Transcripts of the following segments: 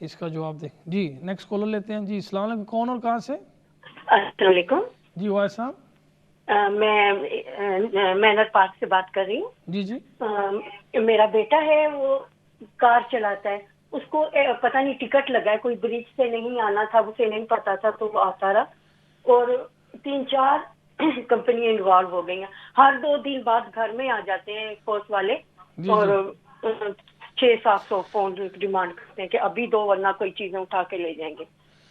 اس کا جواب دیں. جی نیکسٹ کالر لیتے ہیں. جی السلام علیکم, کون اور کہاں سے؟ السلام علیکم. جی وائس صاحب. میں مینر پارک سے بات کر رہی ہوں. جی جی. میرا بیٹا ہے, وہ کار چلاتا ہے, اس کو پتہ نہیں ٹکٹ لگا ہے, کوئی برج سے نہیں آنا تھا, اسے نہیں پتا تھا تو وہ آتا رہا, اور 3-4 کمپنی انوالو ہو گئی ہیں. ہر 2 دن بعد گھر میں آ جاتے ہیں فورس والے اور 600-700 فون ڈیمانڈ کرتے ہیں کہ ابھی دو ورنہ کوئی چیزیں اٹھا کے لے جائیں گے.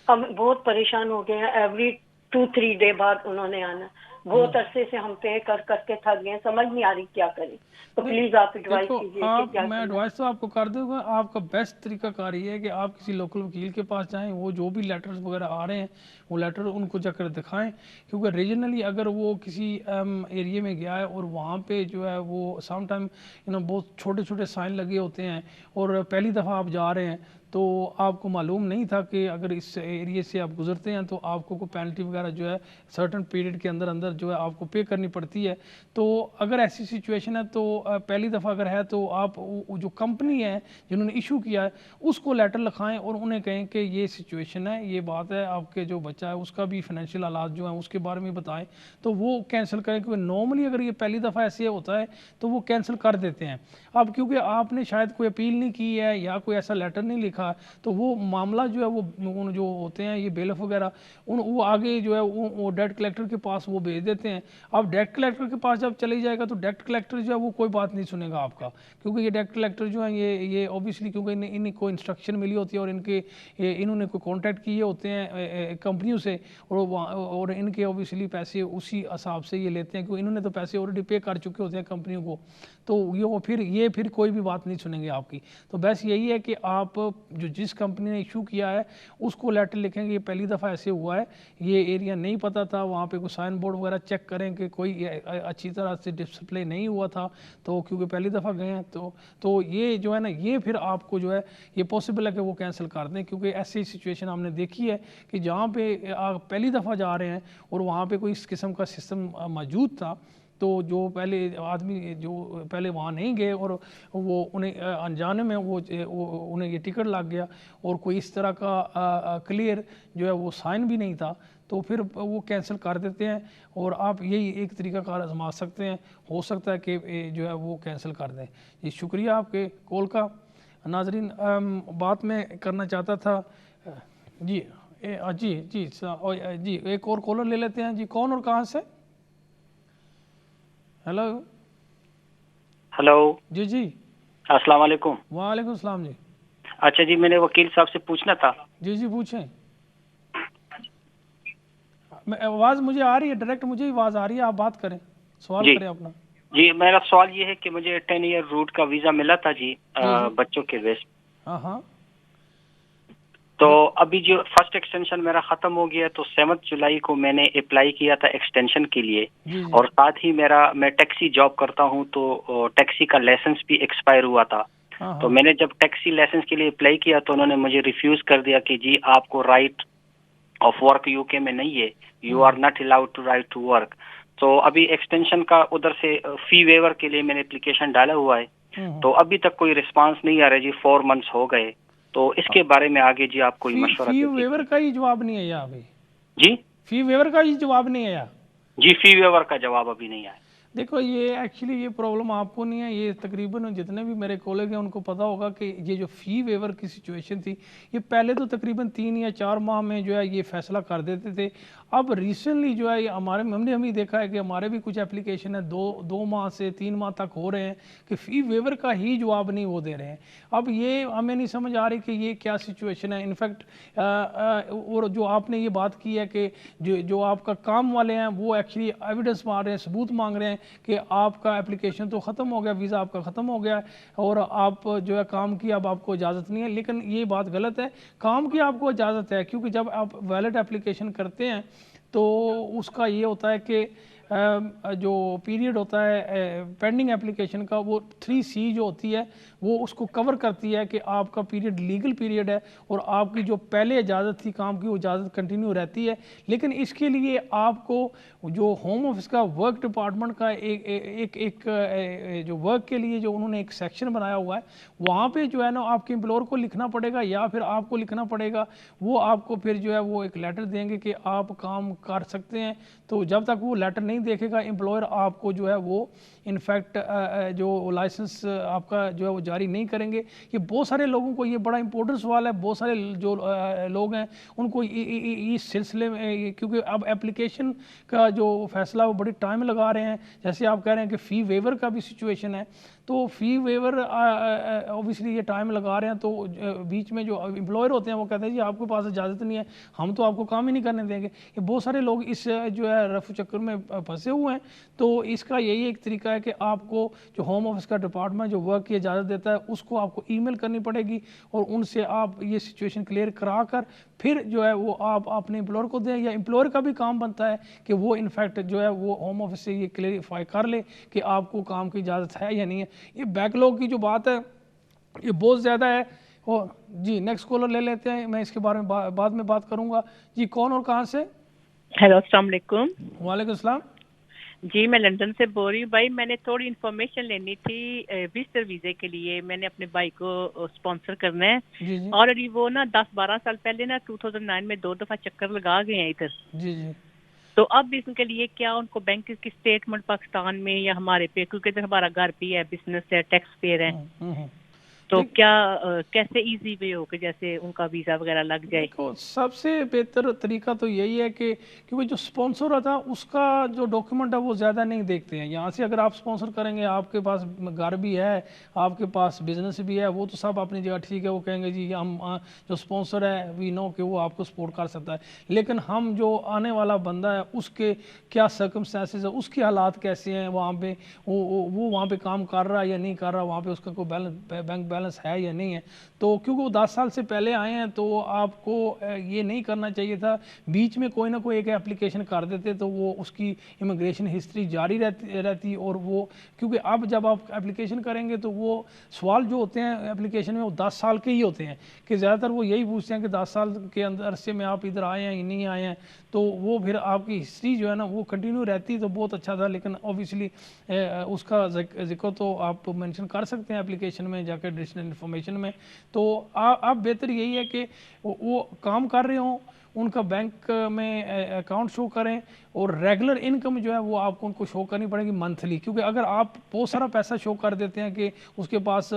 ہم بہت پریشان ہو گئے ہیں. ایوری 2-3 ڈے بعد انہوں نے آنا. بہت عرصے سے ہم پے کر کر کے تھک گئے, سمجھ نہیں آ رہی کیا کریں. تو پلیز آپ ایڈوائز کیجیے کہ کیا میں ایڈوائس تو آپ کو کر دوں گا. آپ کا بیسٹ طریقہ کار یہ ہے کہ آپ کسی لوکل وکیل کے پاس جائیں, وہ جو بھی لیٹرز وغیرہ آ رہے ہیں وہ لیٹر ان کو جا کر دکھائیں, کیونکہ ریجنلی اگر وہ کسی ایریے میں گیا ہے اور وہاں پہ جو ہے وہ سم ٹائم بہت چھوٹے چھوٹے سائن لگے ہوتے ہیں اور پہلی دفعہ آپ جا رہے ہیں تو آپ کو معلوم نہیں تھا کہ اگر اس ایریے سے آپ گزرتے ہیں تو آپ کو کوئی پینلٹی وغیرہ جو ہے سرٹن پیریڈ کے اندر اندر جو ہے آپ کو پے کرنی پڑتی ہے. تو اگر ایسی سچویشن ہے تو پہلی دفعہ اگر ہے تو آپ جو کمپنی ہے جنہوں نے ایشو کیا ہے اس کو لیٹر لکھائیں اور انہیں کہیں کہ یہ سچویشن ہے, یہ بات ہے, آپ کے جو بچہ ہے اس کا بھی فائنینشیل حالات جو ہیں اس کے بارے میں بتائیں تو وہ کینسل کریں, کیونکہ نارملی اگر یہ پہلی دفعہ ایسے ہوتا ہے تو وہ کینسل کر دیتے ہیں. اب کیونکہ آپ نے شاید کوئی اپیل نہیں کی ہے یا کوئی ایسا لیٹر نہیں لکھا تو وہ معاملہ جو ہے وہ جو ہوتے ہیں یہ بیلف وغیرہ وہ آگے جو ہے وہ ڈیٹ کلیکٹر کے پاس وہ بھیج دیتے ہیں. اب ڈیٹ کلیکٹر کے پاس جب چلی جائے گا تو ڈیٹ کلیکٹر جو ہے وہ کوئی بات نہیں سنے گا آپ کا, کیونکہ یہ ڈیٹ کلیکٹر جو ہیں یہ اوبیسلی کیونکہ انہیں کوئی انسٹرکشن ملی ہوتی ہے اور انہوں نے کوئی کانٹیکٹ کیے ہوتے ہیں کمپنیوں سے اور ان کے اوبیسلی پیسے اسی حساب سے یہ لیتے ہیں, کیونکہ انہوں نے تو پیسے آلریڈی پے کر چکے ہوتے ہیں کمپنیوں کو, تو یہ پھر کوئی بھی بات نہیں سنیں گے آپ کی. تو بس یہی ہے کہ آپ جو جس کمپنی نے ایشو کیا ہے اس کو لیٹر لکھیں کہ یہ پہلی دفعہ ایسے ہوا ہے, یہ ایریا نہیں پتہ تھا, وہاں پہ کوئی سائن بورڈ وغیرہ چیک کریں کہ کوئی اچھی طرح سے ڈسپلے نہیں ہوا تھا تو کیونکہ پہلی دفعہ گئے ہیں تو یہ جو ہے نا یہ پھر آپ کو جو ہے یہ پاسبل ہے کہ وہ کینسل کر دیں, کیونکہ ایسی سچویشن ہم نے دیکھی ہے کہ جہاں پہ آپ پہلی دفعہ جا رہے ہیں اور وہاں پہ کوئی اس قسم کا سسٹم موجود تھا تو جو پہلے آدمی جو پہلے وہاں نہیں گئے اور وہ انہیں انجانے میں وہ انہیں یہ ٹکٹ لگ گیا اور کوئی اس طرح کا کلیئر جو ہے وہ سائن بھی نہیں تھا تو پھر وہ کینسل کر دیتے ہیں. اور آپ یہی ایک طریقہ کار آزما سکتے ہیں, ہو سکتا ہے کہ جو ہے وہ کینسل کر دیں. جی شکریہ آپ کے کال کا. ناظرین بات میں کرنا چاہتا تھا جی جی جی جی ایک اور کالر لے لیتے ہیں. جی کون اور کہاں سے؟ ہیلو ہلو جی جی السلام علیکم. وعلیکم السلام. جی اچھا جی, میں نے وکیل صاحب سے پوچھنا تھا. جی جی پوچھیں. آواز مجھے آ رہی ہے, ڈائریکٹ مجھے آواز آ رہی ہے, آپ بات کریں, سوال کریں اپنا. جی میرا سوال یہ ہے کہ مجھے 10 ایئر روٹ کا ویزا ملا تھا جی بچوں کے بیس. ہاں ہاں. تو ابھی جو فرسٹ ایکسٹینشن میرا ختم ہو گیا تو 7 جولائی کو میں نے اپلائی کیا تھا ایکسٹینشن کے لیے, اور ساتھ ہی میں ٹیکسی جاب کرتا ہوں تو ٹیکسی کا لائسنس بھی ایکسپائر ہوا تھا. تو میں نے جب ٹیکسی لائسنس کے لیے اپلائی کیا تو انہوں نے مجھے ریفیوز کر دیا کہ جی آپ کو رائٹ آف ورک یو کے میں نہیں ہے, you are not allowed to right to work. تو ابھی ایکسٹینشن کا ادھر سے فی ویور کے لیے میں نے اپلیکیشن ڈالا ہوا ہے, تو ابھی تک کوئی رسپانس نہیں آ رہا جی. 4 months ہو گئے, تو اس کے بارے میں آگے جی آپ کوئی مشورہ فی ویور کا ہی جواب نہیں آیا ابھی؟ جی فی ویور کا ہی جواب نہیں آیا جی, فی ویور کا جواب ابھی نہیں آیا. دیکھو یہ ایکچولی یہ پرابلم آپ کو نہیں ہے, یہ تقریباً جتنے بھی میرے کالگ ہیں ان کو پتہ ہوگا کہ یہ جو فی ویور کی سچویشن تھی یہ پہلے تو تقریباً 3 یا 4 ماہ میں جو ہے یہ فیصلہ کر دیتے تھے. اب ریسنٹلی جو ہے یہ ہم نے دیکھا ہے کہ ہمارے بھی کچھ اپلیکیشن ہے 2 ماہ سے 3 ماہ تک ہو رہے ہیں کہ فی ویور کا ہی جواب نہیں وہ دے رہے ہیں. اب یہ ہمیں نہیں سمجھ آ رہی کہ یہ کیا سچویشن ہے. انفیکٹ اور جو آپ نے یہ بات کی ہے کہ جو آپ کا کام والے ہیں وہ ایکچولی ایویڈنس مانگ رہے ہیں, ثبوت مانگ رہے ہیں کہ آپ کا اپلیکیشن تو ختم ہو گیا, ویزا آپ کا ختم ہو گیا اور آپ جو ہے کام کی اب آپ کو اجازت نہیں ہے. لیکن یہ بات غلط ہے, کام کی آپ کو اجازت ہے, کیونکہ جب آپ ویلڈ اپلیکیشن کرتے ہیں تو اس کا یہ ہوتا ہے کہ جو پیریڈ ہوتا ہے پینڈنگ اپلیکیشن کا وہ 3C جو ہوتی ہے وہ اس کو کور کرتی ہے کہ آپ کا پیریڈ لیگل پیریڈ ہے اور آپ کی جو پہلے اجازت تھی کام کی وہ اجازت کنٹینیو رہتی ہے. لیکن اس کے لیے آپ کو جو ہوم آفس کا ورک ڈپارٹمنٹ کا ایک جو ورک کے لیے جو انہوں نے ایک سیکشن بنایا ہوا ہے وہاں پہ جو ہے نا آپ کے امپلائر کو لکھنا پڑے گا یا پھر آپ کو لکھنا پڑے گا. وہ آپ کو پھر جو ہے وہ ایک لیٹر دیں گے کہ آپ کام کر سکتے ہیں. تو جب تک وہ لیٹر نہیں دیکھے گا امپلائر آپ کو جو ہے وہ انفیکٹ جو لائسنس آپ کا جو ہے وہ جاری نہیں کریں گے. یہ بہت سارے لوگوں کو یہ بڑا امپورٹنٹ سوال ہے. بہت سارے جو لوگ ہیں ان کو اس سلسلے میں کیونکہ اب اپلیکیشن کا جو فیصلہ وہ بڑی ٹائم لگا رہے ہیں. جیسے آپ کہہ رہے ہیں کہ فی ویور کا بھی سچویشن ہے تو فی ویور اوبیسلی یہ ٹائم لگا رہے ہیں. تو بیچ میں جو امپلائر ہوتے ہیں وہ کہتے ہیں جی آپ کے پاس اجازت نہیں ہے ہم تو آپ کو کام ہی نہیں کرنے دیں گے. یہ بہت سارے لوگ اس جو ہے رفو چکر میں پھنسے ہوئے ہیں. تو اس کا یہی ایک طریقہ ہے کہ آپ کو جو ہوم آفس کا ڈپارٹمنٹ جو ورک کی اجازت دیتا ہے اس کو آپ کو ای میل کرنی پڑے گی اور ان سے آپ یہ سچویشن کلیئر کرا کر پھر جو ہے وہ آپ اپنے امپلائر کو دیں. یا امپلائر کا بھی کام بنتا ہے کہ وہ انفیکٹ جو ہے وہ ہوم آفس سے یہ کلیئرفائی کر لے کہ آپ کو کام کی اجازت ہے یا نہیں ہے. یہ بیک لاگ کی جو بات ہے یہ بہت زیادہ ہے. جی نیکسٹ کالر لے لیتے ہیں, میں اس کے بارے میں بعد میں بات کروں گا. جی کون اور کہاں سے؟ ہیلو السلام علیکم. وعلیکم السلام. جی میں لندن سے بول رہی ہوں. بھائی میں نے تھوڑی انفارمیشن لینی تھی وزٹر ویزے کے لیے. میں نے اپنے بھائی کو اسپانسر کرنا ہے. جی جی آلریڈی وہ نا 10-12 سال پہلے نا 2009 میں 2 دفعہ چکر لگا گئے ہیں ادھر. جی جی تو اب ان کے لیے کیا ان کو بینک کی اسٹیٹمنٹ پاکستان میں یا ہمارے پہ, کیونکہ ادھر ہمارا گھر بھی ہے, بزنس ہے, ٹیکس پیئر ہے, تو کیا کیسے ایزی وے ہو کہ جیسے ان کا ویزا وغیرہ لگ جائے؟ سب سے بہتر طریقہ تو یہی ہے کہ کیونکہ جو اسپانسر ہوتا ہے اس کا جو ڈاکیومنٹ ہے وہ زیادہ نہیں دیکھتے ہیں. یہاں سے اگر آپ اسپانسر کریں گے آپ کے پاس گھر بھی ہے, آپ کے پاس بزنس بھی ہے, وہ تو سب اپنی جگہ ٹھیک ہے. وہ کہیں گے جی ہم جو اسپانسر ہے وی نو کہ وہ آپ کو سپورٹ کر سکتا ہے. لیکن ہم جو آنے والا بندہ ہے اس کے کیا سرکمسٹانسز ہے, اس کے حالات کیسے ہیں, وہاں پہ وہ وہاں پہ کام کر رہا ہے یا نہیں کر رہا, وہاں پہ اس کا کوئی بینک بیلنس ہے یا نہیں ہے. تو کیونکہ وہ 10 سال سے پہلے آئے ہیں تو آپ کو یہ نہیں کرنا چاہیے تھا. بیچ میں کوئی نہ کوئی ایک اپلیکیشن کر دیتے تو وہ اس کی امیگریشن ہسٹری جاری رہتی اور وہ کیونکہ اب جب آپ اپلیکیشن کریں گے تو وہ سوال جو ہوتے ہیں اپلیکیشن میں وہ 10 سال کے ہی ہوتے ہیں کہ زیادہ تر وہ یہی پوچھتے ہیں کہ 10 سال کے اندر عرصے میں آپ ادھر آئے ہیں یا نہیں آئے ہیں. تو وہ پھر آپ کی ہسٹری جو ہے نا وہ کنٹینیو رہتی تو بہت اچھا تھا. لیکن اوبیسلی اس کا ذکر تو آپ مینشن کر سکتے ہیں اپلیکیشن میں جا کے ایڈیشنل انفارمیشن میں. تو اب بہتر یہی ہے کہ وہ کام کر رہے ہوں, ان کا بینک میں اکاؤنٹ شو کریں اور ریگولر انکم جو ہے وہ آپ کو ان کو شو کرنی پڑے گی منتھلی. کیونکہ اگر آپ بہت سارا پیسہ شو کر دیتے ہیں کہ اس کے پاس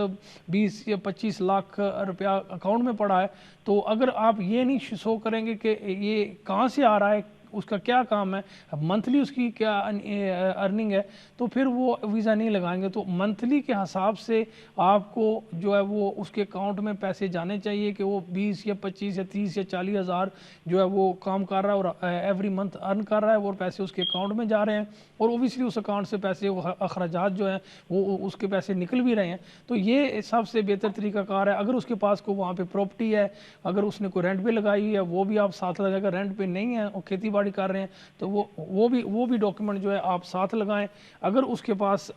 20 یا 25 لاکھ روپیہ اکاؤنٹ میں پڑا ہے, تو اگر آپ یہ نہیں شو کریں گے کہ یہ کہاں سے آ رہا ہے, اس کا کیا کام ہے, منتھلی اس کی کیا ارننگ ہے, تو پھر وہ ویزا نہیں لگائیں گے. تو منتھلی کے حساب سے آپ کو جو ہے وہ اس کے اکاؤنٹ میں پیسے جانے چاہیے کہ وہ 20 یا 25 یا 30 یا 40 ہزار جو ہے وہ کام کر رہا ہے اور ایوری منتھ ارن کر رہا ہے, اور پیسے اس کے اکاؤنٹ میں جا رہے ہیں اور اوبیسلی اس اکاؤنٹ سے پیسے اخراجات جو ہیں وہ اس کے پیسے نکل بھی رہے ہیں. تو یہ سب سے بہتر طریقہ کار ہے. اگر اس کے پاس کو وہاں پہ پراپرٹی ہے, اگر اس نے کوئی رینٹ پہ لگائی ہے وہ بھی آپ ساتھ لگائیں. اگر رینٹ پہ نہیں ہے اور کھیتی باڑی کر رہے ہیں تو وہ بھی ڈاکیومنٹ جو ہے آپ ساتھ لگائیں. اگر اس کے پاس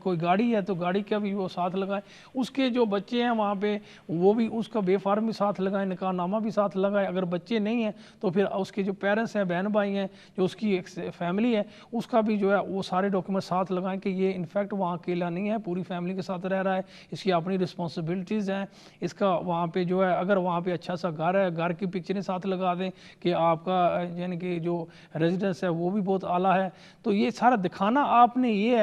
کوئی گاڑی ہے تو گاڑی کا بھی وہ ساتھ لگائیں. اس کے جو بچے ہیں وہاں پہ وہ بھی اس کا بے فارم بھی ساتھ لگائیں, نکاح نامہ بھی ساتھ لگائیں. اگر بچے نہیں ہیں تو پھر اس کے جو پیرنٹس ہیں, بہن بھائی ہیں, جو اس کی ایک فیملی ہے, اس کا بھی جو ہے وہ سارے ڈاکیومنٹ ساتھ لگائیں کہ یہ انفیکٹ وہاں اکیلا نہیں ہے, پوری فیملی کے ساتھ رہ رہا ہے, اس کی اپنی رسپانسبلٹیز ہیں, اس کا وہاں پہ جو ہے اگر وہاں پہ اچھا سا گھر ہے گھر کی پکچریں ساتھ لگا دیں کہ آپ کا یعنی کہ جو ریزیڈنس ہے وہ بھی بہت اعلیٰ ہے. تو یہ سارا دکھانا آپ نے یہ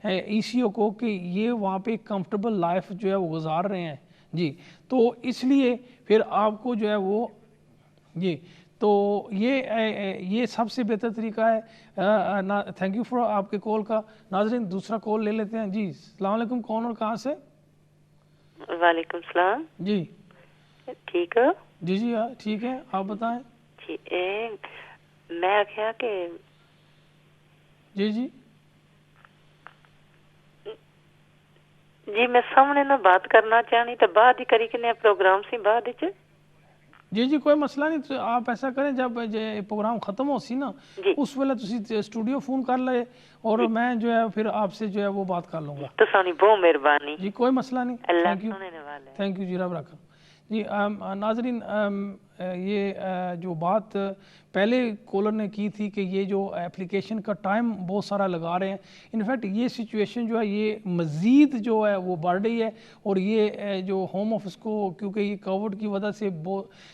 ہے ای سی او کو کہ یہ وہاں پہ کمفرٹیبل لائف جو ہے وہ گزار رہے ہیں. جی تو اس لیے پھر آپ کو جو ہے وہ جی تو یہ سب سے بہتر طریقہ ہے. تھینک یو فار آپ کے کال کا. ناظرین دوسرا کال لے لیتے ہیں. جی السلام علیکم, کون اور کہاں سے؟ وعلیکم السلام. جی ٹھیک ہو؟ جی جی ہاں ٹھیک ہے, آپ بتائیں. جی میں کیا کہ جی جی جی میں سامنے نہ بات کرنا چاہنی تو بعد ہی کری کہ پروگرام سی بعد وچ جی جی کوئی مسئلہ نہیں, تو آپ ایسا کریں جب یہ پروگرام ختم ہو سی نا اس ویلے تسی اسٹوڈیو فون کر لے اور میں جو ہے پھر آپ سے جو ہے وہ بات کر لوں گا. تو سونی بہت مہربانی جی کوئی مسئلہ نہیں, اللہ تھینک یو سننے والے. تھینک یو جی رب رکھا. جی ناظرین یہ جو بات پہلے کالر نے کی تھی کہ یہ جو اپلیکیشن کا ٹائم بہت سارا لگا رہے ہیں, انفیکٹ یہ سچویشن جو ہے یہ مزید جو ہے وہ بڑھ رہی ہے, اور یہ جو ہوم آفس کو کیونکہ یہ کووڈ کی وجہ سے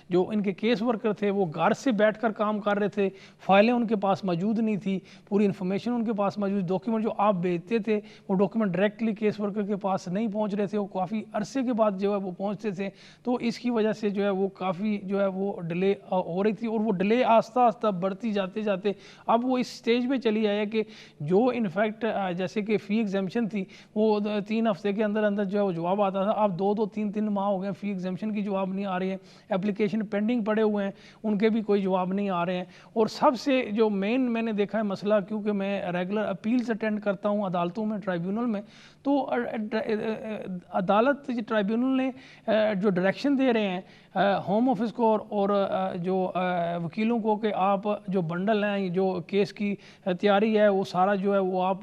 جو ان کے کیس ورکر تھے وہ گھر سے بیٹھ کر کام کر رہے تھے, فائلیں ان کے پاس موجود نہیں تھی, پوری انفارمیشن ان کے پاس موجود, ڈاکیومنٹ جو آپ بھیجتے تھے وہ ڈاکیومنٹ ڈائریکٹلی کیس ورکر کے پاس نہیں پہنچ رہے تھے, وہ کافی عرصے کے بعد جو ہے وہ پہنچتے تھے, تو اس کی وجہ سے جو ہے وہ کافی جو ہے وہ ڈیلے ہو رہی تھی, اور وہ ڈیلے آہستہ آہستہ بڑھتی جاتے جاتے اب وہ اس سٹیج پہ چلی آیا کہ جو انفیکٹ جیسے کہ فی ایگزیمشن تھی وہ 3 ہفتے کے اندر اندر جو ہے وہ جواب آتا تھا, اب 2-3 ماہ ہو گئے فی ایگزیمشن کی جواب نہیں آ رہی ہے, اپلیکیشن پینڈنگ پڑے ہوئے ہیں ان کے بھی کوئی جواب نہیں آ رہے ہیں. اور سب سے جو مین میں نے دیکھا ہے مسئلہ, کیونکہ میں ریگولر اپیلز اٹینڈ کرتا ہوں عدالتوں میں, ٹرائیبیونل میں, تو عدالت ٹرائیبیونل نے جو ڈائریکشن دے رہے ہیں ہوم آفس کو اور جو وکیلوں کو کہ آپ جو بنڈل ہیں جو کیس کی تیاری ہے وہ سارا جو ہے وہ آپ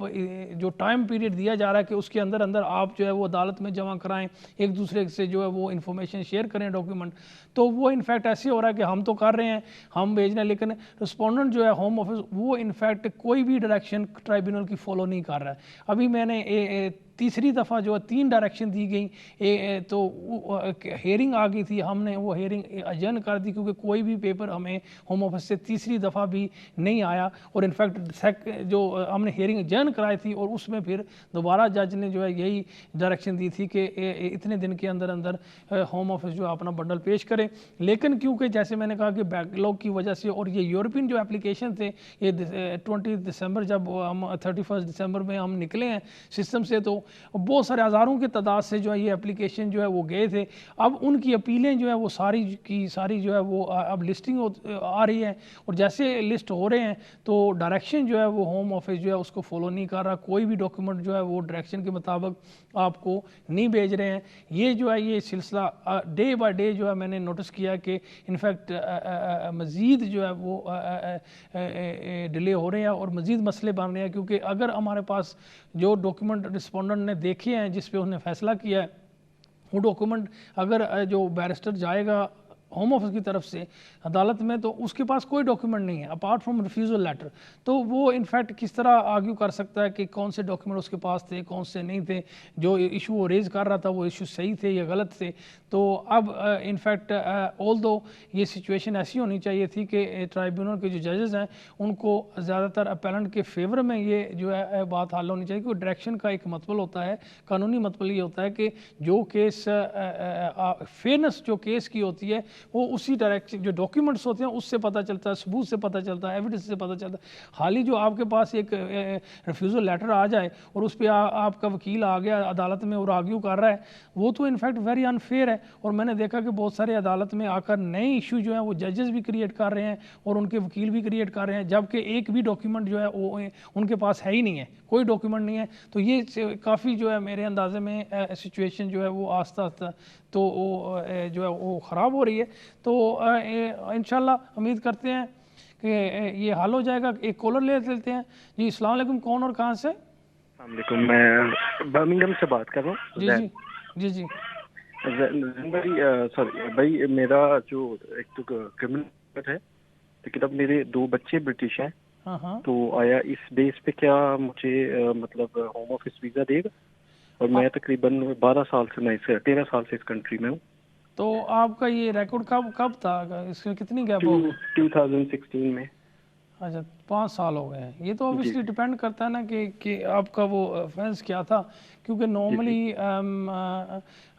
جو ٹائم پیریڈ دیا جا رہا ہے کہ اس کے اندر اندر آپ جو ہے وہ عدالت میں جمع کرائیں, ایک دوسرے سے جو ہے وہ انفارمیشن شیئر کریں ڈاکیومنٹ, تو وہ انفیکٹ ایسے ہو رہا ہے کہ ہم تو کر رہے ہیں ہم بھیج رہے ہیں لیکن رسپونڈنٹ جو ہے ہوم آفس وہ انفیکٹ کوئی بھی ڈائریکشن ٹرائیبیونل کی فالو نہیں کر رہا ہے. ابھی میں نے تیسری دفعہ جو ہے 3 ڈائریکشن دی گئی تو ہیئرنگ آ گئی تھی, ہم نے وہ ہیئرنگ اجرن کر دی کیونکہ کوئی بھی پیپر ہمیں ہوم آفس سے تیسری دفعہ بھی نہیں آیا, اور انفیکٹ جو ہم نے ہیئرنگ اجرن کرائی تھی اور اس میں پھر دوبارہ جج نے جو ہے یہی ڈائریکشن دی تھی کہ اتنے دن کے اندر اندر ہوم آفس جو ہے اپنا بنڈل پیش کرے. لیکن کیونکہ جیسے میں نے کہا کہ بیک لاگ کی وجہ سے اور یہ یورپین جو اپلیکیشن تھے یہ 20 دسمبر جب ہم 31 دسمبر میں ہم نکلے ہیں سسٹم سے, تو بہت سارے ہزاروں کی تعداد سے جو ہے یہ اپلیکیشن جو ہے وہ گئے تھے. اب ان کی اپیلیں جو ہے وہ ساری کی ساری جو ہے وہ اب لسٹنگ آ رہی ہے, اور جیسے لسٹ ہو رہے ہیں تو ڈائریکشن جو ہے وہ ہوم آفس جو ہے اس کو فالو نہیں کر رہا, کوئی بھی ڈاکیومنٹ جو ہے وہ ڈائریکشن کے مطابق آپ کو نہیں بھیج رہے ہیں. یہ جو ہے یہ سلسلہ ڈے بائی ڈے جو ہے میں نے نوٹس کیا کہ انفیکٹ مزید جو ہے وہ ڈیلے ہو رہے ہیں اور مزید مسئلے بن رہے ہیں, کیونکہ اگر ہمارے پاس جو ڈاکیومنٹ رسپونڈنٹ نے دیکھے ہیں جس پہ انہوں نے فیصلہ کیا ہے وہ ڈاکیومنٹ اگر جو بیرسٹر جائے گا ہوم آفس کی طرف سے عدالت میں تو اس کے پاس کوئی ڈاکیومنٹ نہیں ہے اپارٹ فرام ریفیوزل لیٹر, تو وہ انفیکٹ کس طرح آرگیو کر سکتا ہے کہ کون سے ڈاکیومنٹ اس کے پاس تھے کون سے نہیں تھے, جو ایشو وہ ریز کر رہا تھا وہ ایشو صحیح تھے یا غلط تھے. تو اب انفیکٹ آل دو یہ سچویشن ایسی ہونی چاہیے تھی کہ ٹرائیبیونل کے جو ججز ہیں ان کو زیادہ تر اپیلنٹ کے فیور میں یہ جو ہے بات حل ہونی چاہیے, کیونکہ ڈائریکشن کا ایک مطلب ہوتا ہے, قانونی مطلب یہ ہوتا ہے کہ جو کیس فیئرنس جو کیس کی ہوتی ہے وہ اسی ڈائریکشن جو ڈاکیومنٹس ہوتے ہیں اس سے پتہ چلتا ہے, ثبوت سے پتہ چلتا ہے, ایویڈنس سے پتہ چلتا ہے. حال ہی جو آپ کے پاس ایک ریفیوزل لیٹر آ جائے اور اس پہ آپ کا وکیل آ گیا عدالت میں اور آرگیو کر رہا ہے, وہ تو انفیکٹ ویری انفیئر ہے. اور میں نے دیکھا کہ بہت سارے عدالت میں آ کر نئے ایشو جو ہیں وہ ججز بھی کریٹ کر رہے ہیں اور ان کے وکیل بھی کریٹ کر رہے ہیں, جبکہ ایک بھی ڈاکیومنٹ جو ہے وہ ان کے پاس ہے ہی نہیں ہے, کوئی ڈاکیومنٹ نہیں ہے. تو یہ کافی جو ہے میرے اندازے میں سچویشن جو ہے وہ آہستہ آہستہ تو جو ہے وہ خراب ہو رہی ہے. تو انشاءاللہ امید کرتے ہیں کہ یہ حل ہو جائے گا. ایک کالر لے لیتے ہیں. جی السلام علیکم, کون اور کہاں سے؟ السلام علیکم, میں برمنگھم سے بات کر رہا ہوں. جی جی جی بھائی سوری بھائی, میرا جو ایک تو کرمنل ہے لیکن اب میرے 2 بچے برٹش ہیں, تو آیا اس بیس پہ کیا مجھے مطلب ہوم آفس ویزا دے گا؟ اور میں تقریباً 12 سال سے میں 13 سال سے اس کنٹری میں ہوں. تو آپ کا یہ ریکارڈ کب تھا, اس میں کتنی گیپ ہو گئی؟ 2016 میں. اچھا 5 سال ہو گئے ہیں. یہ تو اوبیسلی ڈیپینڈ کرتا ہے نا کہ آپ کا وہ افینس کیا تھا, کیونکہ نارملی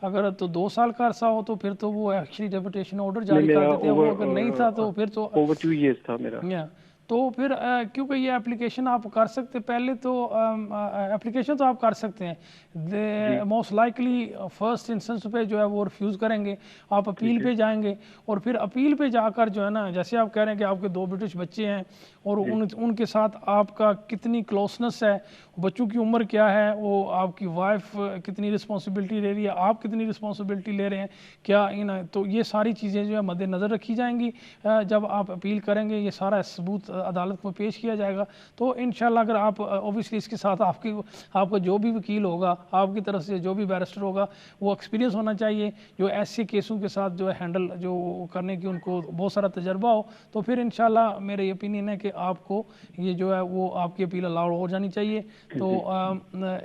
اگر تو 2 سال کا عرصہ ہو تو پھر تو وہ ایکچولی ڈیپوٹیشن آرڈر جاری کر دیتے ہیں, وہ اگر نہیں تھا تو پھر تو اوور 2 ایئرز تھا میرا. تو پھر کیونکہ یہ اپلیکیشن آپ کر سکتے، پہلے تو اپلیکیشن تو آپ کر سکتے ہیں، موسٹ لائکلی فرسٹ انسٹنس پہ جو ہے وہ ریفیوز کریں گے، آپ اپیل پہ جائیں گے، اور پھر اپیل پہ جا کر جو ہے نا، جیسے آپ کہہ رہے ہیں کہ آپ کے 2 برٹش بچے ہیں اور ان کے ساتھ آپ کا کتنی کلوسنس ہے، بچوں کی عمر کیا ہے، وہ آپ کی وائف کتنی رسپانسبلٹی لے رہی ہے، آپ کتنی رسپانسبلٹی لے رہے ہیں، کیا تو یہ ساری چیزیں جو ہے مد نظر رکھی جائیں گی جب آپ اپیل کریں گے، یہ سارا ثبوت عدالت کو پیش کیا جائے گا. تو انشاءاللہ اگر آپ اوبیسلی اس کے ساتھ آپ کا جو بھی وکیل ہوگا، آپ کی طرف سے جو بھی بیرسٹر ہوگا، وہ ایکسپیرینس ہونا چاہیے، جو ایسے کیسوں کے ساتھ جو ہے ہینڈل جو کرنے کی ان کو بہت سارا تجربہ ہو. تو پھر انشاءاللہ میرا یہ اپینین ہے کہ آپ کو یہ جو ہے وہ آپ کی اپیل الاؤڈ ہو جانی چاہیے. تو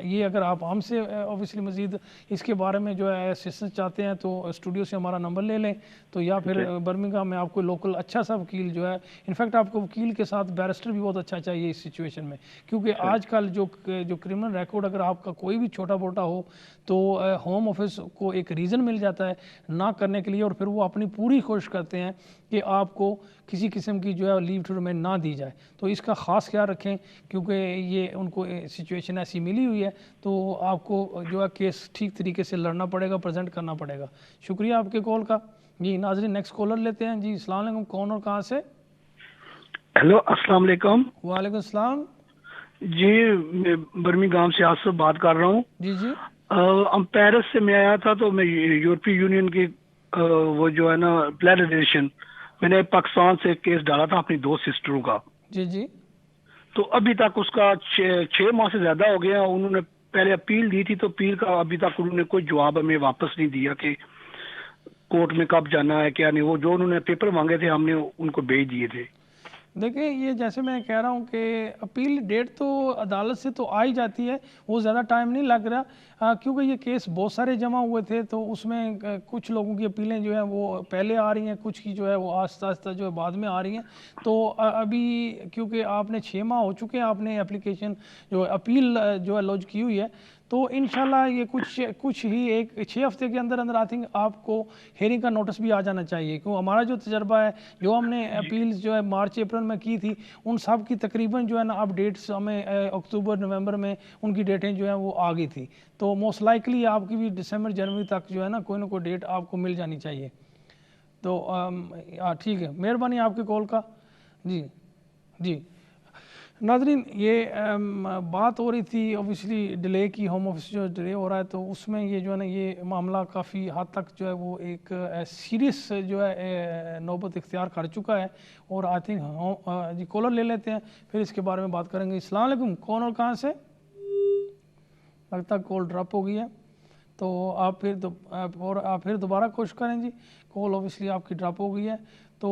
یہ اگر آپ ہم سے اوبیسلی مزید اس کے بارے میں جو ہے اسسٹنس چاہتے ہیں تو اسٹوڈیو سے ہمارا نمبر لے لیں، تو یا پھر برمنگھم میں آپ کو لوکل اچھا سا وکیل جو ہے، انفیکٹ آپ کو وکیل کے ساتھ بیرسٹر بھی بہت اچھا چاہیے اس سچویشن میں، کیونکہ آج کل جو کرمنل ریکارڈ اگر آپ کا کوئی بھی چھوٹا موٹا ہو تو ہوم آفس کو ایک ریزن مل جاتا ہے نہ کرنے کے لیے، اور پھر وہ اپنی پوری کوشش کرتے ہیں کہ آپ کو کسی قسم کی جو ہے لیو ٹو ریمین نہ دی جائے. تو اس کا خاص خیال رکھیں، کیونکہ یہ ان کو سچویشن ایسی ملی ہوئی ہے، تو آپ کو جو ہے کیس ٹھیک طریقے سے لڑنا پڑے گا، پریزنٹ کرنا پڑے گا. شکریہ آپ کے کال کا. جی ناظرین نیکسٹ کالر لیتے ہیں. جی السلام علیکم، کون اور کہاں سے؟ ہیلو السلام علیکم. وعلیکم السلام. جی میں برمنگھم سے آصف بات کر رہا ہوں. جی جی پیرس سے میں آیا تھا، تو میں یورپی یونین کی وہ جو ہے نا پلیڈیشن، میں نے پاکستان سے کیس ڈالا تھا اپنی 2 سسٹروں کا. جی جی تو ابھی تک اس کا 6 ماہ سے زیادہ ہو گیا. انہوں نے پہلے اپیل دی تھی، تو اپیل کا ابھی تک انہوں نے کوئی جواب ہمیں واپس نہیں دیا کہ کورٹ میں کب جانا ہے کیا نہیں. وہ جو انہوں نے پیپر مانگے تھے ہم نے ان کو بھیج دیے تھے. دیکھیں یہ جیسے میں کہہ رہا ہوں کہ اپیل ڈیٹ تو عدالت سے تو آئی جاتی ہے، وہ زیادہ ٹائم نہیں لگ رہا، کیونکہ یہ کیس بہت سارے جمع ہوئے تھے، تو اس میں کچھ لوگوں کی اپیلیں جو ہیں وہ پہلے آ رہی ہیں، کچھ کی جو ہے وہ آہستہ آہستہ جو ہے بعد میں آ رہی ہیں. تو ابھی کیونکہ آپ نے 6 ماہ ہو چکے ہیں، آپ نے اپلیکیشن جو اپیل جو ہے لانچ کی ہوئی ہے، تو انشاءاللہ یہ کچھ ہی 6 ہفتے کے اندر آئی تھنک آپ کو ہیئرنگ کا نوٹس بھی آ جانا چاہیے. کیوں ہمارا جو تجربہ ہے، جو ہم نے اپیلز جو ہے مارچ اپریل میں کی تھی، ان سب کی تقریباً جو ہے نا اب ڈیٹس ہمیں اکتوبر نومبر میں ان کی ڈیٹیں جو ہیں وہ آ گئی تھی. تو موسٹ لائکلی آپ کی بھی دسمبر جنوری تک جو ہے نا کوئی نہ کوئی ڈیٹ آپ کو مل جانی چاہیے. تو ٹھیک ہے، مہربانی آپ کے کال کا. جی جی ناظرین، یہ بات ہو رہی تھی اوبیسلی ڈیلے کی، ہوم آفس جو ڈیلے ہو رہا ہے، تو اس میں یہ جو ہے نا یہ معاملہ کافی حد تک جو ہے وہ ایک سیریس جو ہے نوبت اختیار کر چکا ہے. اور آئی تھنک جی کالر لے لیتے ہیں، پھر اس کے بارے میں بات کریں گے. السلام علیکم، کون اور کہاں سے؟ لگتا کال ڈراپ ہو گئی ہے، تو آپ پھر دوبارہ کوشش کریں. جی کال اوبیسلی آپ کی ڈراپ ہو گئی ہے. تو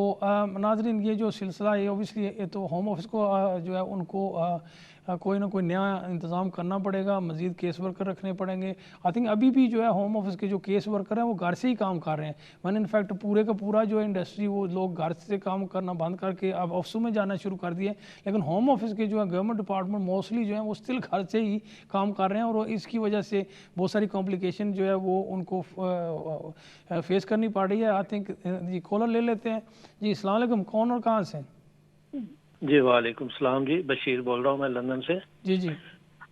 ناظرین یہ جو سلسلہ ہے اوبیسلی تو ہوم آفس کو جو ہے ان کو کوئی نہ کوئی نیا انتظام کرنا پڑے گا، مزید کیس ورکر رکھنے پڑیں گے. آئی تھنک ابھی بھی جو ہے ہوم آفس کے جو کیس ورکر ہیں وہ گھر سے ہی کام کر رہے ہیں. میں نے انفیکٹ پورے کا پورا جو انڈسٹری وہ لوگ گھر سے کام کرنا بند کر کے اب آفسوں میں جانا شروع کر دیے، لیکن ہوم آفس کے جو ہے گورنمنٹ ڈپارٹمنٹ موسٹلی جو ہیں وہ اسٹل گھر سے ہی کام کر رہے ہیں، اور اس کی وجہ سے بہت ساری کمپلیکیشن جو ہے وہ ان کو فیس کرنی پڑ رہی ہے. آئی تھنک جی کالر لے لیتے ہیں. جی السلام علیکم، کون اور کہاں سے؟ جی وعلیکم السلام. جی بشیر بول رہا ہوں میں لندن سے. جی جی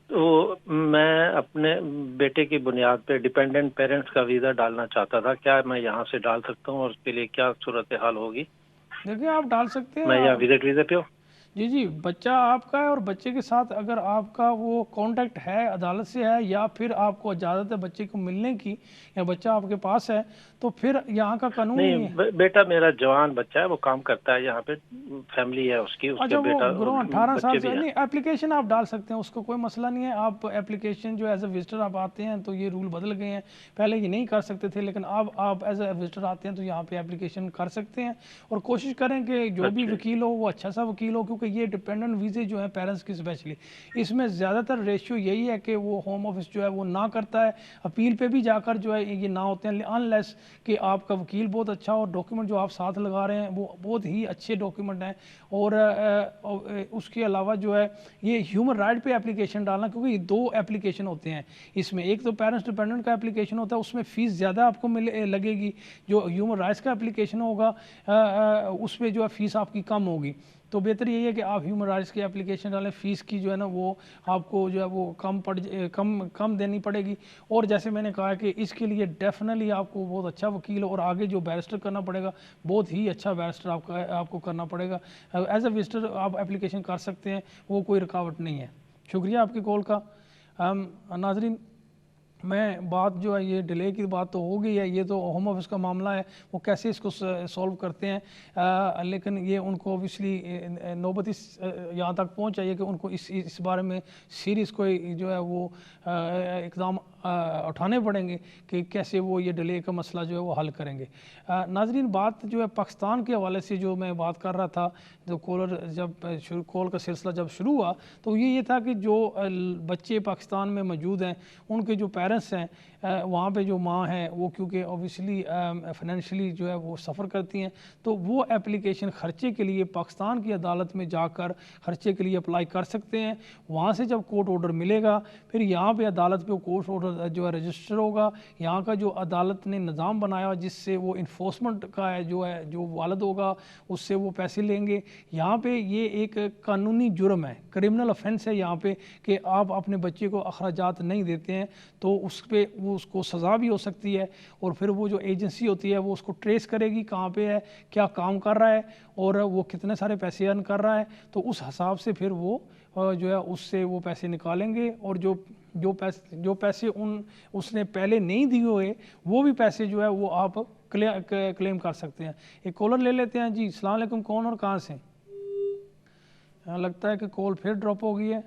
تو میں اپنے بیٹے کی بنیاد پہ ڈیپینڈنٹ پیرنٹس کا ویزا ڈالنا چاہتا تھا، کیا میں یہاں سے ڈال سکتا ہوں اور اس کے لیے کیا صورتحال ہوگی؟ دیکھیں آپ ڈال سکتے ہیں. میں یہاں وزٹ ویزا پہ ہوں. جی جی بچہ آپ کا ہے، اور بچے کے ساتھ اگر آپ کا وہ کانٹیکٹ ہے عدالت سے ہے، یا پھر آپ کو اجازت ہے بچے کو ملنے کی، یا بچہ آپ کے پاس ہے، تو پھر یہاں کا قانون نہیں، بیٹا میرا جوان بچہ ہے، وہ کام کرتا ہے یہاں پہ، فیملی ہے اس کی. اچھا وہ گرو 18 سال سے نہیں، اپلیکیشن آپ ڈال سکتے ہیں، اس کو کوئی مسئلہ نہیں ہے. آپ اپلیکیشن جو ایز اے وزٹر آپ آتے ہیں تو یہ رول بدل گئے ہیں، پہلے یہ نہیں کر سکتے تھے، لیکن اب آپ ایز اے وزٹر آتے ہیں تو یہاں پہ اپلیکیشن کر سکتے ہیں. اور کوشش کریں کہ جو بھی وکیل ہو وہ اچھا سا وکیل ہو، کیونکہ یہ ڈیپینڈنٹ ویزے جو ہیں پیرنٹس کی اسپیشلی، اس میں زیادہ تر ریشیو یہی ہے کہ وہ ہوم آفس جو ہے وہ نہ کرتا ہے. اپیل پہ بھی جا کر جو ہے یہ نہ ہوتے ہیں، انلیس کہ آپ کا وکیل بہت اچھا اور ڈاکیومنٹ جو آپ ساتھ لگا رہے ہیں وہ بہت ہی اچھے ڈاکیومنٹ ہیں. اور اس کے علاوہ جو ہے یہ ہیومن رائٹ پہ اپلیکیشن ڈالنا، کیونکہ یہ 2 اپلیکیشن ہوتے ہیں اس میں. ایک تو پیرنٹس ڈیپینڈنٹ کا اپلیکیشن ہوتا ہے، اس میں فیس زیادہ آپ کو لگے گی. جو ہیومن رائٹس کا اپلیکیشن ہوگا اس پہ جو ہے فیس آپ کی کم ہوگی. تو بہتر یہی ہے ہے کہ آپ ہیومن رائٹس کی اپلیکیشن ڈالیں, فیس کی جو ہے نا وہ آپ کو جو ہے وہ کم دینی پڑے گی. اور جیسے میں نے کہا کہ اس کے لیے ڈیفینیٹلی آپ کو بہت اچھا وکیل اور آگے جو بیرسٹر کرنا پڑے گا بہت ہی اچھا بیرسٹر آپ کو کرنا پڑے گا. ایز اے وزٹر آپ اپلیکیشن کر سکتے ہیں, وہ کوئی رکاوٹ نہیں ہے. شکریہ آپ کی کال کا. ناظرین میں بات جو ہے یہ ڈیلے کی بات تو ہو گئی ہے, یہ تو ہوم آفس کا معاملہ ہے, وہ کیسے اس کو سولو کرتے ہیں, لیکن یہ ان کو اوبیسلی نوبت یہاں تک پہنچ جائے کہ ان کو اس بارے میں سیریس کوئی جو ہے وہ اقدام اٹھانے پڑیں گے کہ کیسے وہ یہ ڈیلے کا مسئلہ جو ہے وہ حل کریں گے. ناظرین بات جو ہے پاکستان کے حوالے سے جو میں بات کر رہا تھا, جو کال کا سلسلہ جب شروع ہوا تو یہ تھا کہ جو بچے پاکستان میں موجود ہیں ان کے جو پیرنٹس ہیں وہاں پہ جو ماں ہیں وہ کیونکہ اوبیسلی فائنینشلی جو ہے وہ سفر کرتی ہیں, تو وہ اپلیکیشن خرچے کے لیے پاکستان کی عدالت میں جا کر خرچے کے لیے اپلائی کر سکتے ہیں. وہاں سے جب کورٹ آرڈر ملے گا پھر یہاں پہ عدالت پہ کورٹ آرڈر جو ہے رجسٹر ہوگا. یہاں کا جو عدالت نے نظام بنایا جس سے وہ انفورسمنٹ کا ہے جو والد ہوگا اس سے وہ پیسے لیں گے. یہاں پہ یہ ایک قانونی جرم ہے, کرمنل افینس ہے یہاں پہ کہ آپ اپنے بچے کو اخراجات نہیں دیتے ہیں تو اس پہ اس کو سزا بھی ہو سکتی ہے. اور پھر وہ جو ایجنسی ہوتی ہے وہ اس کو ٹریس کرے گی کہاں پہ ہے, کیا کام کر رہا ہے اور وہ کتنے سارے پیسے ارن کر رہا ہے, تو اس حساب سے پھر وہ جو ہے اس سے وہ پیسے نکالیں گے. اور جو پیسے اس نے پہلے نہیں دیے ہوئے وہ بھی پیسے جو ہے وہ آپ کلیم کر سکتے ہیں. ایک کالر لے لیتے ہیں. جی السلام علیکم, کون اور کہاں سے؟ لگتا ہے کہ کال پھر ڈراپ ہو گئی ہے,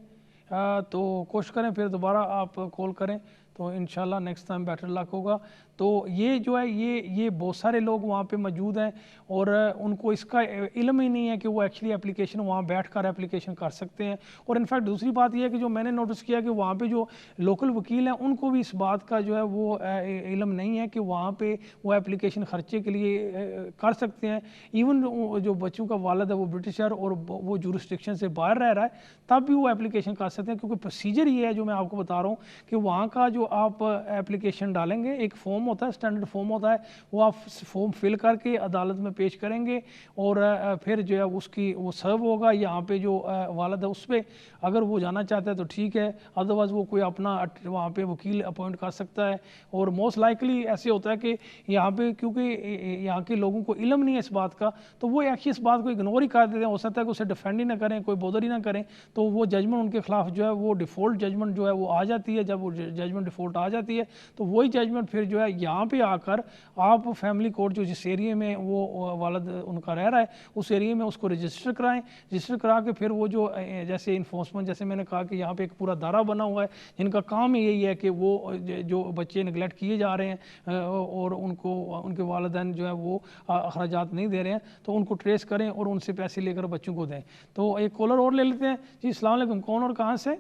تو کوشش کریں پھر دوبارہ آپ کال کریں تو انشاءاللہ نیکسٹ ٹائم بیٹر لک ہوگا. تو یہ جو ہے یہ بہت سارے لوگ وہاں پہ موجود ہیں اور ان کو اس کا علم ہی نہیں ہے کہ وہ ایکچولی اپلیکیشن وہاں بیٹھ کر اپلیکیشن کر سکتے ہیں. اور انفیکٹ دوسری بات یہ ہے کہ جو میں نے نوٹس کیا کہ وہاں پہ جو لوکل وکیل ہیں ان کو بھی اس بات کا جو ہے وہ علم نہیں ہے کہ وہاں پہ وہ اپلیکیشن خرچے کے لیے کر سکتے ہیں. ایون جو بچوں کا والد ہے وہ برٹشر اور وہ جورسڈکشن سے باہر رہ رہا ہے تب بھی وہ اپلیکیشن کر سکتے ہیں, کیونکہ پروسیجر یہ ہے جو میں آپ کو بتا رہا ہوں کہ وہاں کا جو آپ اپلیکیشن ڈالیں گے ایک فارم ہوتا ہے, اسٹینڈرڈ فارم ہوتا ہے, وہ آپ فارم فل کر کے عدالت میں پیش کریں گے اور پھر جو ہے وہ سرو ہوگا یہاں پہ جو والد ہے اس پہ. اگر وہ جانا چاہتا ہے تو ٹھیک ہے, ادروائز وہ کوئی اپنا وہاں پہ وکیل اپوائنٹ کر سکتا ہے. اور موسٹ لائکلی ایسے ہوتا ہے کہ یہاں پہ کیونکہ یہاں کے لوگوں کو علم نہیں ہے اس بات کا تو وہ ایکچولی اس بات کو اگنور ہی کر دیتے ہیں. ہو سکتا ہے کہ اسے ڈیفینڈ ہی نہ کریں, کوئی بودر ہی نہ کریں, تو وہ ججمنٹ ان کے خلاف جو ہے وہ ڈیفالٹ ججمنٹ جو ہے وہ آ جاتی ہے. جب وہ ججمنٹ ڈیفالٹ آ جاتی ہے تو وہی ججمنٹ پھر جو ہے یہاں پہ آ کر آپ فیملی کورٹ جو جس ایریے میں وہ والد ان کا رہ رہا ہے اس ایریے میں اس کو رجسٹر کرائیں. رجسٹر کرا کے پھر وہ جو جیسے انفورسمنٹ, جیسے میں نے کہا کہ یہاں پہ ایک پورا دائرہ بنا ہوا ہے جن کا کام ہی یہی ہے کہ وہ جو بچے نگلیکٹ کیے جا رہے ہیں اور ان کے والدین جو ہے وہ اخراجات نہیں دے رہے ہیں تو ان کو ٹریس کریں اور ان سے پیسے لے کر بچوں کو دیں. تو ایک کالر اور لے لیتے ہیں. جی السلام علیکم, کون اور کہاں سے؟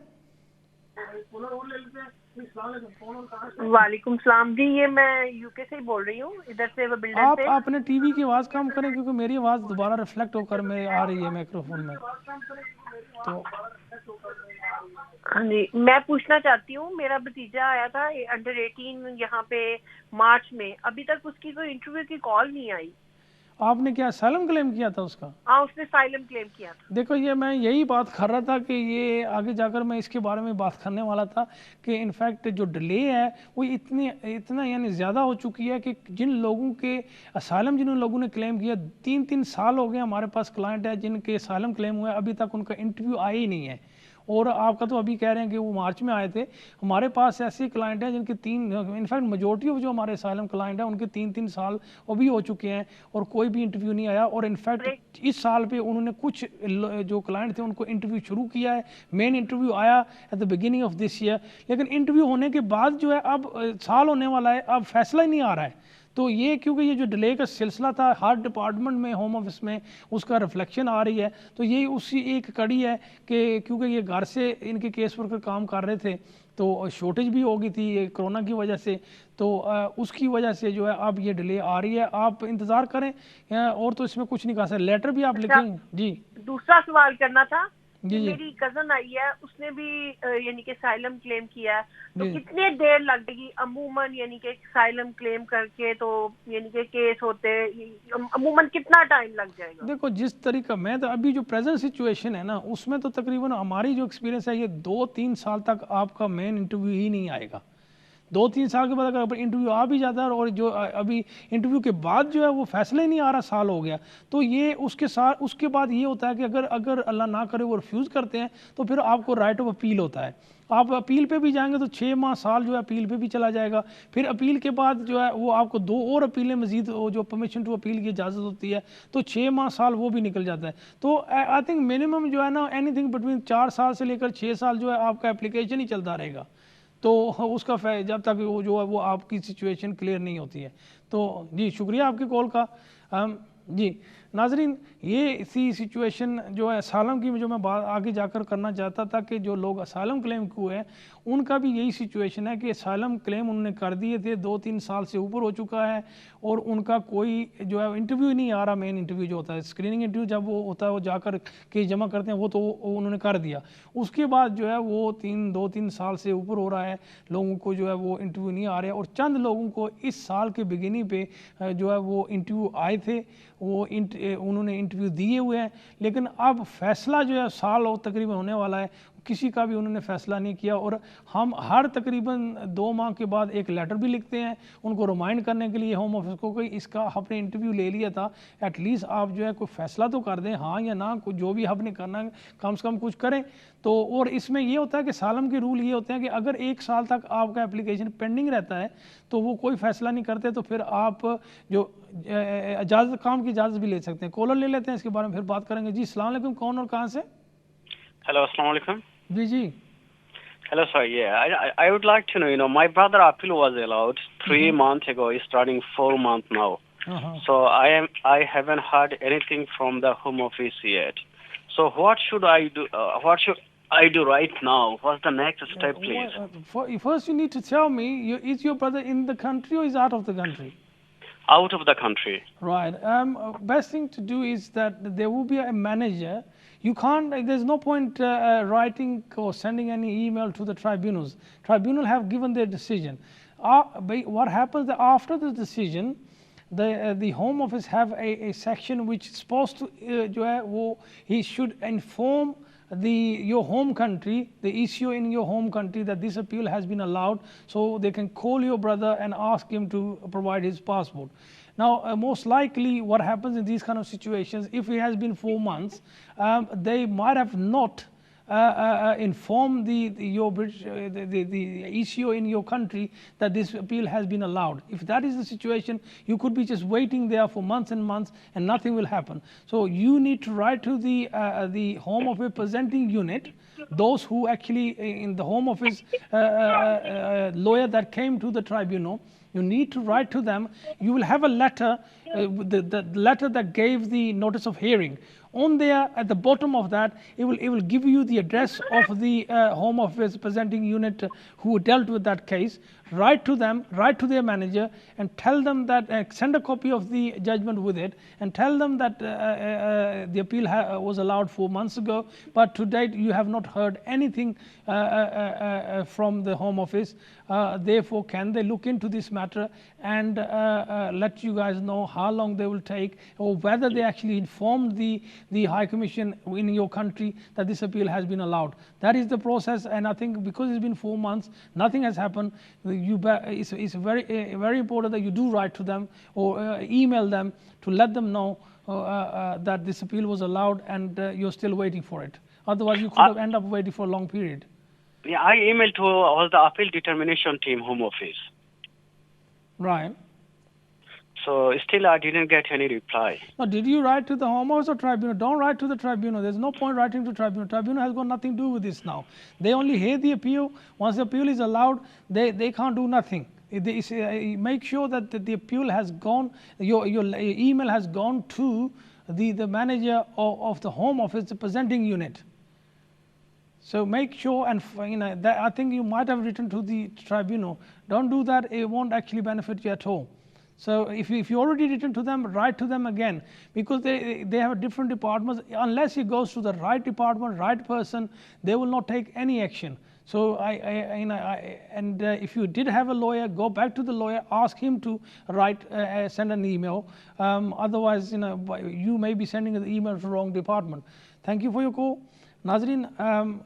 وعلیکم السلام. جی یہ میں یو کے سے ہی بول رہی ہوں, ادھر سے بلڈر آپ سے. اپنے ٹی وی کی آواز کم کریں کیونکہ میری آواز دوبارہ ریفلیکٹ ہو کر میں آ رہی ہے مائکرو فون میں. تو ہاں جی, میں پوچھنا چاہتی ہوں, میرا بھتیجا آیا تھا انڈر 18 یہاں پہ مارچ میں, ابھی تک اس کی کوئی انٹرویو کی کال نہیں آئی. آپ نے کیا اسائلم کلیم کیا تھا اس کا؟ ہاں اس نے اسائلم کلیم کیا تھا. دیکھو یہ میں یہی بات کر رہا تھا کہ یہ آگے جا کر میں اس کے بارے میں بات کرنے والا تھا کہ انفیکٹ جو ڈیلے ہے وہ اتنا یعنی زیادہ ہو چکی ہے کہ جن لوگوں کے اسائلم جن لوگوں نے کلیم کیا 3 سال ہو گئے. ہمارے پاس کلائنٹ ہے جن کے اسائلم کلیم ہوئے ابھی تک ان کا انٹرویو آیا ہی نہیں ہے. اور آپ کا تو ابھی کہہ رہے ہیں کہ وہ مارچ میں آئے تھے. ہمارے پاس ایسے کلائنٹ ہیں جن کے انفیکٹ میجورٹی آف جو ہمارے اسائلم کلائنٹ ہیں ان کے 3 سال ابھی ہو چکے ہیں اور کوئی بھی انٹرویو نہیں آیا. اور انفیکٹ اس سال پہ انہوں نے کچھ جو کلائنٹ تھے ان کو انٹرویو شروع کیا ہے. مین انٹرویو آیا at the beginning of this year, لیکن انٹرویو ہونے کے بعد جو ہے اب سال ہونے والا ہے, اب فیصلہ ہی نہیں آ رہا ہے. تو یہ کیونکہ یہ جو ڈیلے کا سلسلہ تھا ہر ڈپارٹمنٹ میں ہوم آفس میں اس کا ریفلیکشن آ رہی ہے. تو یہی اسی ایک کڑی ہے کہ کیونکہ یہ گھر سے ان کے کیس ورکر کام کر رہے تھے تو شارٹیج بھی ہو گئی تھی کرونا کی وجہ سے, تو اس کی وجہ سے جو ہے اب یہ ڈیلے آ رہی ہے. آپ انتظار کریں اور تو اس میں کچھ نہیں کہا سکتے. لیٹر بھی آپ لکھیں. جی دوسرا سوال کرنا تھا میری کزن آئی ہے, اس نے بھی یعنی کہ اسائلم کلیم کیا ہے, تو کتنے دیر لگ جائے گی عموماً, یعنی کہ اسائلم کلیم کر کے تو یعنی کہ کیس ہوتے عموماً کتنا ٹائم لگ جائے گا؟ دیکھو جس طریقہ میں تو ابھی جو پریزنٹ سچویشن ہے نا, اس میں تو تقریباً ہماری جو ایکسپیرینس ہے یہ 2-3 سال تک آپ کا مین انٹرویو ہی نہیں آئے گا. 2-3 سال کے بعد اگر انٹرویو آ بھی جاتا ہے اور جو ابھی انٹرویو کے بعد جو ہے وہ فیصلہ ہی نہیں آ رہا, سال ہو گیا, تو یہ اس کے بعد یہ ہوتا ہے کہ اگر اللہ نہ کرے وہ ریفیوز کرتے ہیں تو پھر آپ کو رائٹ آف اپیل ہوتا ہے. آپ اپیل پہ بھی جائیں گے تو 6 ماہ سال جو ہے اپیل پہ بھی چلا جائے گا. پھر اپیل کے بعد جو ہے وہ آپ کو 2 اور اپیلیں مزید جو پرمیشن ٹو اپیل کی اجازت ہوتی ہے, تو 6 ماہ سال وہ بھی نکل جاتا ہے. تو آئی تھنک منیمم جو ہے نا اینی تھنگ بٹوین 4 سال سے لے کر 6 سال جو ہے آپ کا اپلیکیشن ہی چلتا رہے گا. تو اس کا جب تک وہ جو ہے وہ آپ کی سچویشن کلیئر نہیں ہوتی ہے. تو جی شکریہ آپ کی کال کا. جی ناظرین, یہ اسی سچویشن جو ہے اسائلم کی جو میں بات آگے جا کر کرنا چاہتا تھا کہ جو لوگ اسائلم کلیم ہوئے ہیں ان کا بھی یہی سچویشن ہے کہ اسائلم کلیم انہوں نے کر دیے تھے, 2-3 سال سے اوپر ہو چکا ہے اور ان کا کوئی جو ہے انٹرویو نہیں آ رہا. مین انٹرویو جو ہوتا ہے, اسکریننگ انٹرویو جب وہ ہوتا ہے وہ جا کر کیس جمع کرتے ہیں, وہ تو انہوں نے کر دیا. اس کے بعد جو ہے وہ 2-3 سال سے اوپر ہو رہا ہے, لوگوں کو جو ہے وہ انٹرویو نہیں آ رہے, اور چند لوگوں کو اس سال کے بگننگ پہ جو ہے وہ انٹرویو آئے تھے, وہ انہوں نے انٹرویو دیے ہوئے ہیں. لیکن اب فیصلہ جو ہے سال تقریباً ہونے والا ہے, کسی کا بھی انہوں نے فیصلہ نہیں کیا. اور ہم ہر تقریباً 2 ماہ کے بعد ایک لیٹر بھی لکھتے ہیں ان کو ریمائنڈ کرنے کے لیے ہوم آفس کو کہ اس کا آپ نے انٹرویو لے لیا تھا, ایٹ لیسٹ آپ جو ہے کوئی فیصلہ تو کر دیں, ہاں یا نہ, جو بھی آپ نے کرنا ہے کم سے کم کچھ کریں. تو اور اس میں یہ ہوتا ہے کہ اسائلم کے رول یہ ہوتے ہیں کہ اگر 1 سال تک آپ کا اپلیکیشن پینڈنگ رہتا ہے تو وہ کوئی فیصلہ نہیں کرتے, تو پھر آپ جو اجازت کام کی اجازت بھی لے سکتے ہیں. کالر لے لیتے ہیں, اس کے بارے میں پھر بات کریں گے. جی السلام علیکم, کون اور کہاں سے؟ ہیلو السلام علیکم. جی Hello sir, yeah, I would like to know, my brother appeal was allowed 3 months ago, he's starting 4 months now. So I haven't heard anything from the home office yet. So what should I do? What should I do right now? What's the next step, please? First you need to tell me, is your brother in the country or is out of the country? Out of the country. Right. Best thing to do is that there will be a manager. You can't, there's no point writing or sending any email to the tribunals. Tribunal have given their decision. What happens after the decision, the home office have a section which is supposed to, he should inform your home country, the ECO in your home country, that this appeal has been allowed, so they can call your brother and ask him to provide his passport. Now, most likely what happens in these kind of situations, if it has been 4 months, they might have not inform your British, the ECO in your country that this appeal has been allowed. If that is the situation, you could be just waiting there for months and months and nothing will happen. So you need to write to the home office presenting unit, those who actually in the home office lawyer that came to the tribunal. You need to write to them. You will have a letter, the letter that gave the notice of hearing. On there, at the bottom of that, it will give you the address of the home office presenting unit who dealt with that case. Write to them, write to their manager, and tell them that, send a copy of the judgment with it, and tell them that the appeal was allowed 4 months ago, but to date you have not heard anything from the home office. Therefore, can they look into this matter and let you guys know how long they will take, or whether they actually informed the High Commission in your country that this appeal has been allowed. That is the process, and I think because it's been 4 months, nothing has happened. It's very important that you do write to them or email them to let them know that this appeal was allowed and you're still waiting for it. Otherwise, you could end up waiting for a long period. Yeah, I emailed to all the appeal determination team, home office. Right. So still I didn't get any reply. Now, did you write to the home office or tribunal? Don't write to the tribunal. There's no point writing to tribunal. Tribunal has got nothing to do with this now. They only hear the appeal. Once the appeal is allowed, they can't do nothing. Make sure that the appeal has gone, your email has gone to the manager of the home office, the presenting unit. So make sure, and that I think you might have written to the tribunal. Don't do that. It won't actually benefit you at all. So if you already written to them, write to them again, because they have different departments. Unless it goes to the right department, right person, they will not take any action. So if you did have a lawyer, go back to the lawyer, ask him to write, send an email. Otherwise, you may be sending the email to the wrong department. Thank you for your call. ناظرین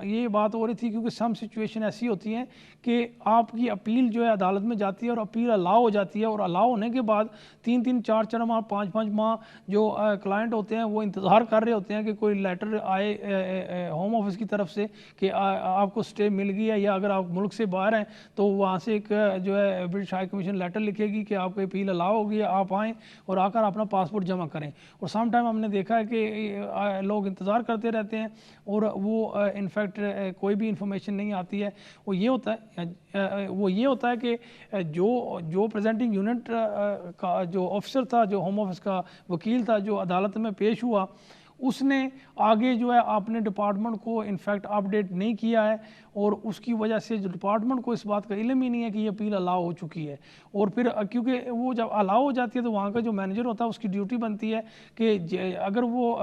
یہ بات ہو رہی تھی کیونکہ some situation ایسی ہوتی ہیں کہ آپ کی اپیل جو ہے عدالت میں جاتی ہے اور اپیل الاؤ ہو جاتی ہے, اور الاؤ ہونے کے بعد 3-3, 4-4 ماہ, 5-5 ماہ جو کلائنٹ ہوتے ہیں وہ انتظار کر رہے ہوتے ہیں کہ کوئی لیٹر آئے ہوم آفس کی طرف سے کہ آپ کو اسٹے مل گئی ہے, یا اگر آپ ملک سے باہر ہیں تو وہاں سے ایک جو ہے برٹش ہائی کمیشن لیٹر لکھے گی کہ آپ کو اپیل الاؤ ہو گئی ہے, آپ آئیں اور آ کر اپنا پاسپورٹ جمع کریں. اور سم ٹائم ہم نے دیکھا ہے کہ لوگ انتظار کرتے رہتے ہیں اور وہ انفیکٹ کوئی بھی انفارمیشن نہیں آتی ہے. وہ یہ ہوتا ہے کہ جو پریزنٹنگ یونٹ کا جو آفیسر تھا, جو ہوم آفس کا وکیل تھا, جو عدالت میں پیش ہوا, اس نے آگے جو ہے اپنے ڈپارٹمنٹ کو انفیکٹ اپڈیٹ نہیں کیا ہے, اور اس کی وجہ سے جو ڈپارٹمنٹ کو اس بات کا علم ہی نہیں ہے کہ یہ اپیل الاؤ ہو چکی ہے. اور پھر کیونکہ وہ جب الاؤ ہو جاتی ہے تو وہاں کا جو مینیجر ہوتا ہے اس کی ڈیوٹی بنتی ہے کہ اگر وہ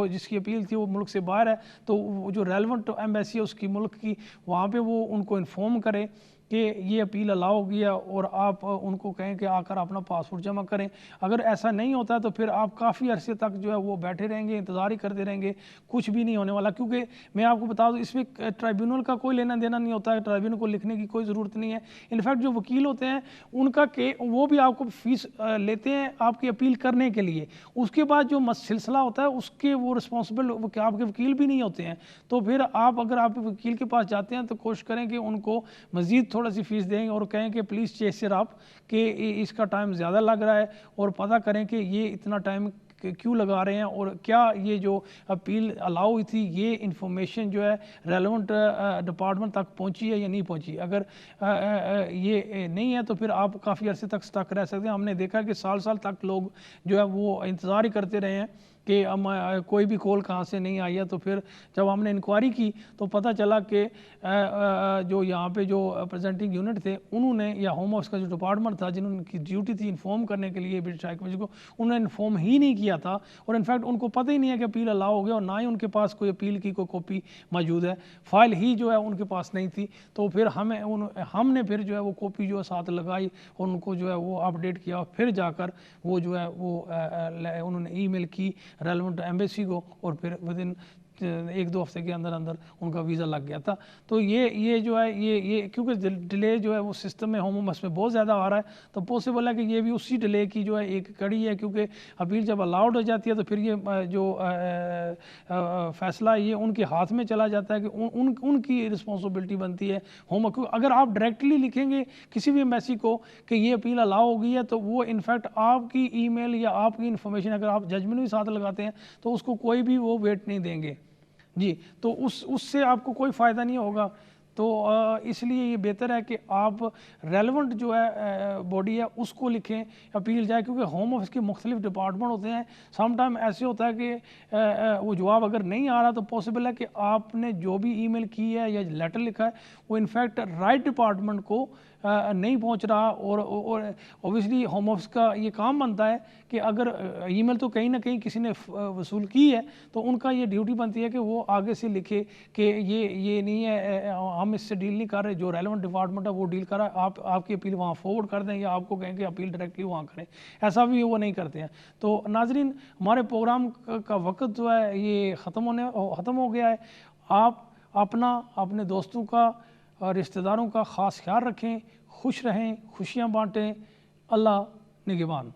جس کی اپیل تھی وہ ملک سے باہر ہے تو جو ریلیونٹ ایمبیسی ہے اس کی ملک کی, وہاں پہ وہ ان کو انفارم کرے کہ یہ اپیل الاؤ ہو گیا, اور آپ ان کو کہیں کہ آ کر اپنا پاسپورٹ جمع کریں. اگر ایسا نہیں ہوتا تو پھر آپ کافی عرصے تک جو ہے وہ بیٹھے رہیں گے, انتظار ہی کرتے رہیں گے, کچھ بھی نہیں ہونے والا. کیونکہ میں آپ کو بتا دوں اس میں ٹرائیبیونل کا کوئی لینا دینا نہیں ہوتا ہے, ٹرائیبیونل کو لکھنے کی کوئی ضرورت نہیں ہے. انفیکٹ جو وکیل ہوتے ہیں ان کا کہ وہ بھی آپ کو فیس لیتے ہیں آپ کی اپیل کرنے کے لیے, اس کے بعد جو سلسلہ ہوتا ہے اس کے وہ رسپانسبل آپ کے وکیل بھی نہیں ہوتے ہیں. تو پھر آپ اگر آپ وکیل کے پاس جاتے ہیں تو کوشش کریں کہ ان کو مزید تھوڑا سی فیس دیں اور کہیں کہ پلیز چیس اٹ اپ کہ اس کا ٹائم زیادہ لگ رہا ہے, اور پتہ کریں کہ یہ اتنا ٹائم کیوں لگا رہے ہیں, اور کیا یہ جو اپیل الاؤ ہوئی تھی یہ انفارمیشن جو ہے ریلیونٹ ڈپارٹمنٹ تک پہنچی ہے یا نہیں پہنچی. اگر یہ نہیں ہے تو پھر آپ کافی عرصے تک سٹک رہ سکتے ہیں. ہم نے دیکھا کہ سال تک لوگ جو ہے وہ انتظار ہی کرتے رہے ہیں کہ کوئی بھی کال کہاں سے نہیں آئی ہے. تو پھر جب ہم نے انکوائری کی تو پتہ چلا کہ جو یہاں پہ جو پریزنٹنگ یونٹ تھے انہوں نے, یا ہوم آفس کا جو ڈپارٹمنٹ تھا جنہوں کی ڈیوٹی تھی انفارم کرنے کے لیے برٹش ہائی کمیشن کو, انہوں نے انفارم ہی نہیں کیا تھا, اور انفیکٹ ان کو پتہ ہی نہیں ہے کہ اپیل الاؤ ہو گیا, اور نہ ہی ان کے پاس کوئی اپیل کی کوئی کاپی موجود ہے, فائل ہی جو ہے ان کے پاس نہیں تھی. تو پھر ہم نے پھر جو ہے وہ کاپی جو ہے ساتھ لگائی اور ان کو جو ہے وہ اپڈیٹ کیا, پھر جا کر وہ جو ہے وہ انہوں نے ای میل کی ریلیونٹ ایمبیسی کو, اور پھر ودن 1-2 ہفتے کے اندر ان کا ویزا لگ گیا تھا. تو یہ جو ہے یہ کیونکہ ڈیلے جو ہے وہ سسٹم میں ہوم آفس میں بہت زیادہ آ رہا ہے, تو پاسبل ہے کہ یہ بھی اسی ڈیلے کی جو ہے ایک کڑی ہے. کیونکہ اپیل جب الاؤڈ ہو جاتی ہے تو پھر یہ جو فیصلہ یہ ان کے ہاتھ میں چلا جاتا ہے کہ ان کی رسپانسبلٹی بنتی ہے ہوم. اگر آپ ڈائریکٹلی لکھیں گے کسی بھی ایمبیسی کو کہ یہ اپیل الاؤ ہو گئی ہے تو وہ انفیکٹ آپ کی ای میل یا آپ کی انفارمیشن اگر آپ ججمنٹ بھی ساتھ لگاتے ہیں تو اس کو کوئی بھی وہ ویٹ نہیں دیں گے جی. تو اس سے آپ کو کوئی فائدہ نہیں ہوگا. تو اس لیے یہ بہتر ہے کہ آپ ریلیونٹ جو ہے باڈی ہے اس کو لکھیں, اپیل جائے, کیونکہ ہوم آفس کے مختلف ڈپارٹمنٹ ہوتے ہیں. سم ٹائم ایسے ہوتا ہے کہ وہ جواب اگر نہیں آ رہا تو پاسبل ہے کہ آپ نے جو بھی ای میل کی ہے یا لیٹر لکھا ہے وہ انفیکٹ رائٹ ڈپارٹمنٹ کو نہیں پہنچ رہا. اور اوبیسلی ہوم آفس کا یہ کام بنتا ہے کہ اگر ای میل تو کہیں نہ کہیں کسی نے وصول کی ہے تو ان کا یہ ڈیوٹی بنتی ہے کہ وہ آگے سے لکھے کہ یہ نہیں ہے, ہم اس سے ڈیل نہیں کر رہے, جو ریلیونٹ ڈپارٹمنٹ ہے وہ ڈیل کر رہا ہے, آپ کی اپیل وہاں فارورڈ کر دیں یا آپ کو کہیں کہ اپیل ڈائریکٹلی وہاں کریں. ایسا بھی وہ نہیں کرتے ہیں. تو ناظرین ہمارے پروگرام کا وقت جو ہے یہ ختم ہو گیا ہے. آپ اپنے دوستوں کا رشتہ داروں کا خاص خیال رکھیں, خوش رہیں, خوشیاں بانٹیں. اللہ نگہبان.